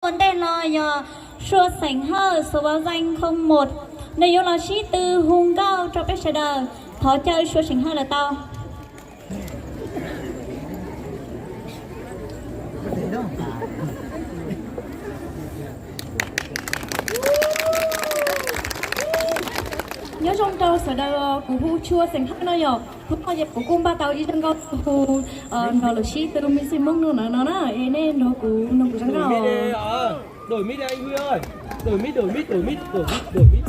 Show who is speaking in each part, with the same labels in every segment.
Speaker 1: vấn đề là số sảnh hơ số báo danh 01 内容là sĩ từ hùng cao cho các sẽ đờ thó chơi số sảnh hơ là tao nhớ trong tàu sở đờ của hu chua sảnh hơ nó nhỏ lúc nào dẹp của cung ba tàu đi trong cao hu nó là sĩ từ mình xin mong nó nên nó cũng chẳng nào
Speaker 2: đổi mít đi anh Huy ơi, đổi mít từ từ đổi mít.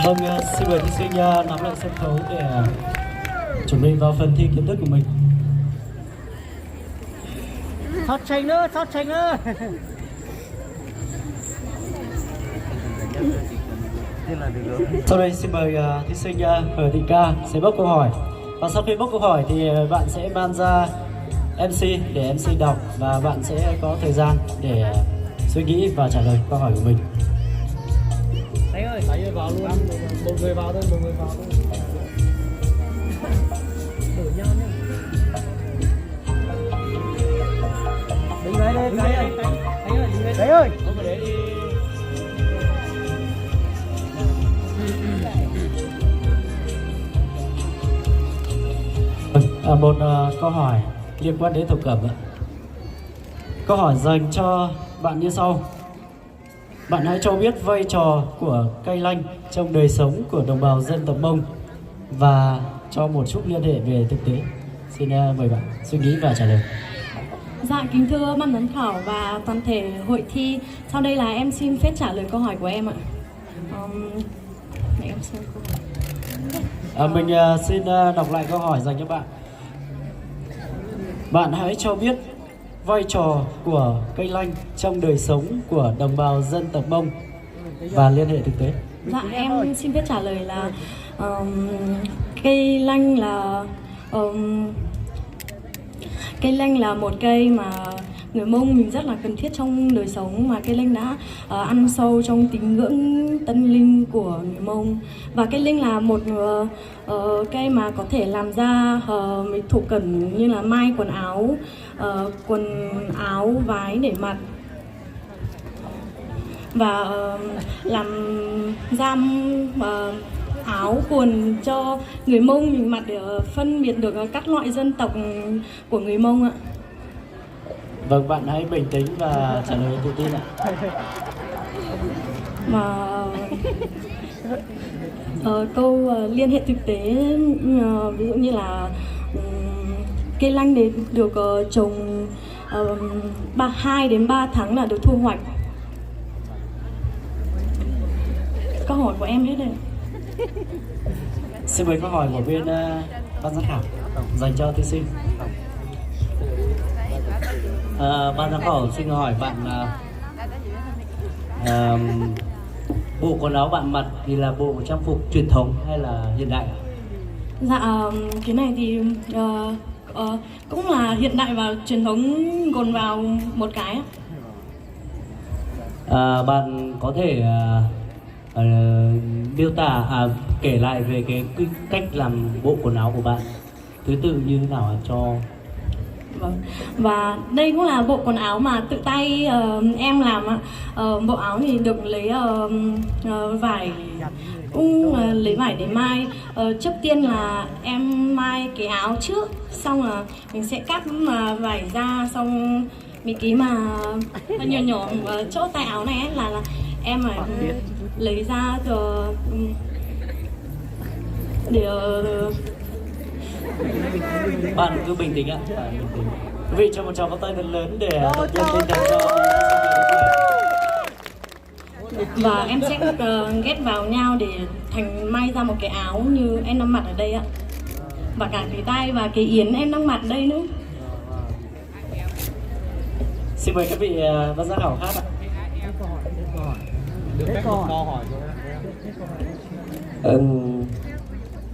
Speaker 3: Vâng, xin mời thí sinh nắm lại sân khấu để chuẩn bị vào phần thi kiến thức của mình.
Speaker 2: Thoát tranh nữa.
Speaker 3: Sau đây xin mời thí sinh Hờ Thị Ca sẽ bốc câu hỏi. Và sau khi bốc câu hỏi thì bạn sẽ ban ra MC để MC đọc và bạn sẽ có thời gian để suy nghĩ và trả lời câu hỏi của mình.
Speaker 2: Thầy ơi vào luôn, một người vào thôi, đổi nhau nhá. Đứng đấy đây, thầy ơi, đứng đấy. Thầy ơi. Không phải để đi.
Speaker 3: Một câu hỏi liên quan đến thổ cẩm ạ. Câu hỏi dành cho bạn như sau. Bạn hãy cho biết vai trò của cây lanh trong đời sống của đồng bào dân tộc Mông và cho một chút liên hệ về thực tế. Xin mời bạn suy nghĩ và trả lời.
Speaker 1: Dạ, kính thưa ban giám khảo và toàn thể hội thi, sau đây là em xin phép trả lời câu hỏi của em ạ. Để em xem câu hỏi.
Speaker 3: Mình xin đọc lại câu hỏi dành cho bạn. Bạn hãy cho biết vai trò của cây lanh trong đời sống của đồng bào dân tộc Mông và liên hệ thực tế.
Speaker 1: Dạ, em xin phép trả lời là cây lanh là một cây mà người Mông mình rất là cần thiết trong đời sống, mà cây lanh đã ăn sâu trong tín ngưỡng tâm linh của người Mông. Và cây lanh là một cây mà có thể làm ra mấy thổ cẩm như là mai quần áo vái để mặc, và làm ra áo quần cho người Mông mình mặc để phân biệt được các loại dân tộc của người Mông ạ.
Speaker 3: Vâng, bạn hãy bình tĩnh và trả lời tự tin ạ.
Speaker 1: Mà câu liên hệ thực tế, ví dụ như là cây lanh để được trồng 2 đến 3 tháng là được thu hoạch. Câu hỏi của em hết rồi.
Speaker 3: Xin mời câu hỏi của bên ban giám khảo dành cho thí sinh.
Speaker 4: Ban giám khảo xin hỏi bạn bộ quần áo bạn mặc thì là bộ trang phục truyền thống hay là hiện đại?
Speaker 1: Dạ, cái này thì cũng là hiện đại và truyền thống gồm vào một cái.
Speaker 4: Bạn có thể miêu tả kể lại về cái cách làm bộ quần áo của bạn thứ tự như thế nào cho.
Speaker 1: Vâng. Và đây cũng là bộ quần áo mà tự tay em làm ạ. Bộ áo thì được lấy vải, cũng lấy vải để mai. Trước tiên là em mai cái áo trước, xong là mình sẽ cắt vải ra, xong mấy cái mà nhỏ nhỏ ở chỗ tay áo này ấy, là em phải lấy ra để
Speaker 3: Bạn cứ bình tĩnh ạ. Quý vị cho một tràng pháo tay thật lớn để động viên tinh thần cho.
Speaker 1: Và em sẽ ghép vào nhau để thành may ra một cái áo như em đang mặc ở đây ạ. Và cả cái tay và cái yếm em đang mặc đây nữa.
Speaker 3: Xin mời các vị ban giám khảo khác ạ.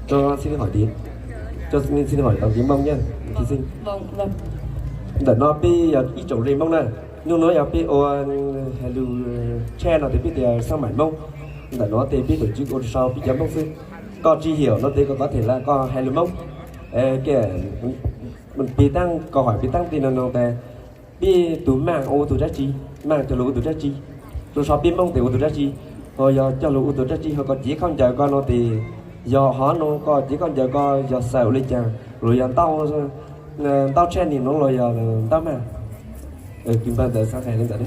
Speaker 5: Cho xin hỏi tí, xin hỏi bằng tiếng Mông nhé, thí sinh.
Speaker 1: Vâng.
Speaker 5: Để nó bị ý chỗ rì Mông này, nhưng nó bị hay lưu che nó thì bị sang mảnh Mông, để nó thì bị tổ chức ô sau bị chấm Mông sư, có chi hiểu nó thì có thể là có hay lưu Mông, kể mình bị tăng câu hỏi bị tăng thì nó về bị tủ mang ô tủ giá trị, mang cho lũ tủ giá trị, rồi sau bị Mông thì ô tủ giá trị, rồi cho lũ tủ giá trị họ còn chỉ không chờ con nó thì do họ nó có chỉ còn giờ có giờ xẻo lên chàng rồi giờ tao chen thì nó rồi giờ tao mà chúng ta để sang ngày lên đấy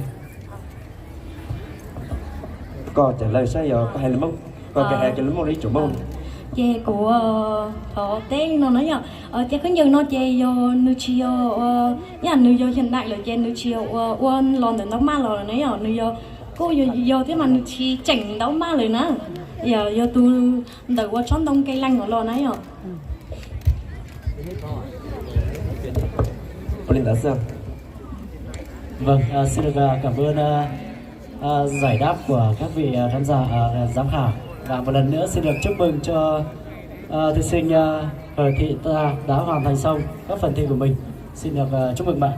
Speaker 5: có trả lời sai giờ có hay lắm không có cái hay cái lắm không đấy chủ mông
Speaker 1: chè của tên nó nói nhở chè có nhiều nó chè do nữ chiều nhà nữ do hiện đại là chè nữ chiều uốn lòn để nó ma lò nói nhở nữ do cô do thế mà nữ chi chỉnh đấu maเลยนะgiờ tôi đợi qua chọn đông cây lanh của lò này nhở.
Speaker 5: Linh đã xem.
Speaker 3: Vâng, xin được cảm ơn giải đáp của các vị tham gia giám khảo, và một lần nữa xin được chúc mừng cho thí sinh Hờ Thị Ta đã hoàn thành xong các phần thi của mình. Xin được chúc mừng bạn.